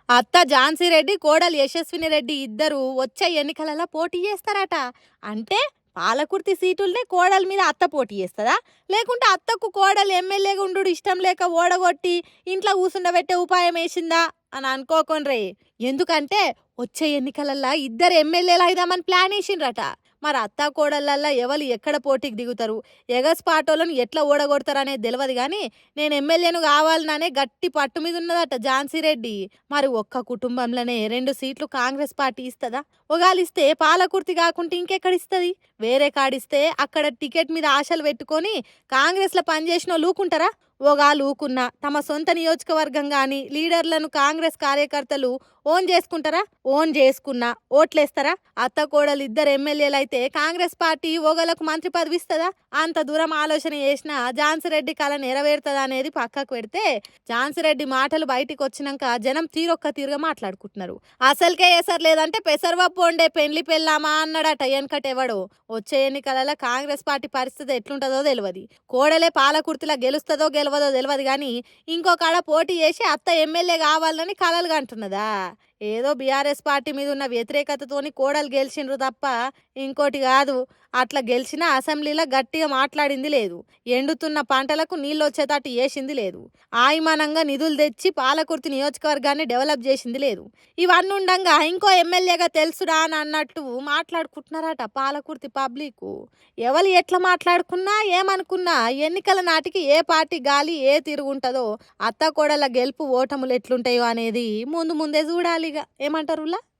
అత్త ఝాన్సీ రెడ్డి, కోడలు యశస్విని రెడ్డి ఇద్దరు వచ్చే ఎన్నికలలో పోటీ చేస్తారట. అంటే పాలకుర్తి సీటుల్నే కోడల మీద అత్త పోటీ చేస్తుందా? లేకుంటే అత్తకు కోడలు ఎమ్మెల్యేగా ఉండు ఇష్టం లేక ఓడగొట్టి ఇంట్లో కూసుండబెట్టే ఉపాయం వేసిందా అని అనుకోకొనరే. ఎందుకంటే వచ్చే ఎన్నికలల్లో ఇద్దరు ఎమ్మెల్యేలు అయిదామని ప్లాన్ వేసిండ్రట. మరి అత్త కోడళ్ళల్లో ఎవరు ఎక్కడ పోటీకి దిగుతారు, ఎగస్ పాటోళ్ళను ఎట్లా ఓడగొడతారు అనేది తెలియదు కానీ నేను ఎమ్మెల్యేను కావాలనే గట్టి పట్టు మీద ఉన్నదట ఝాన్సీ రెడ్డి. మరి ఒక్క కుటుంబంలోనే 2 సీట్లు కాంగ్రెస్ పార్టీ ఇస్తుందా? ఒగాలిస్తే పాలకుర్తి కాకుంటే ఇంకెక్కడ ఇస్తుంది? వేరే కాడిస్తే అక్కడ టికెట్ మీద ఆశలు పెట్టుకొని కాంగ్రెస్లో పనిచేసిన వాళ్ళు ఊకుంటారా? ఓగాలు ఊకున్నా తమ సొంత నియోజకవర్గం కానీ లీడర్లను కాంగ్రెస్ కార్యకర్తలు ఓన్ చేసుకుంటారా? ఓన్ చేసుకున్నా ఓట్లేస్తారా? అత్త కోడలు ఇద్దరు ఎమ్మెల్యేలు అయితే కాంగ్రెస్ పార్టీ ఓగలకు మంత్రి పదవి ఇస్తుందా? అంత దూరం ఆలోచన చేసిన ఝాన్సీ రెడ్డి కళ నెరవేరుతుందా అనేది పక్కకు పెడితే, ఝాన్సీ రెడ్డి మాటలు బయటికి వచ్చినాక జనం తీరొక్క తీరుగా మాట్లాడుకుంటున్నారు. అసలుకే ఎసరు లేదంటే పెసరవప్పు వండే పెండ్లి పెళ్ళామా అన్నాడట వెనకటెవడో. వచ్చే ఎన్నికలలో కాంగ్రెస్ పార్టీ పరిస్థితి ఎట్లుంటుందో తెలియదు. కోడలే పాలకుర్తిలో గెలుస్తుందో గెలవదో తెలియదు కానీ ఇంకో కాడ పోటీ చేసి అత్త ఎమ్మెల్యే కావాలని కలలు కంటున్నదా? ఏదో బీఆర్ఎస్ పార్టీ మీద ఉన్న వ్యతిరేకతతోని కోడలు గెలిచిండ్రు తప్ప ఇంకోటి కాదు. అట్లా గెలిచిన అసెంబ్లీలో గట్టిగా మాట్లాడింది లేదు, ఎండుతున్న పంటలకు నీళ్ళు వచ్చేటట్టు చేసింది లేదు, ఆయమానంగా నిధులు తెచ్చి పాలకుర్తి నియోజకవర్గాన్ని డెవలప్ చేసింది లేదు. ఇవన్నీ ఉండంగా ఇంకో ఎమ్మెల్యేగా తెలుసురా అని అన్నట్టు మాట్లాడుకుంటున్నారట పాలకుర్తి పబ్లిక్. ఎవరు ఎట్లా మాట్లాడుకున్నా ఏమనుకున్నా ఎన్నికల నాటికి ఏ పార్టీ గాలి ఏ తిరుగుంటుందో, అత్త కోడల గెలుపు ఓటములు ఎట్లుంటాయో అనేది ముందు ముందే చూడాలిగా. ఏమంటారులా?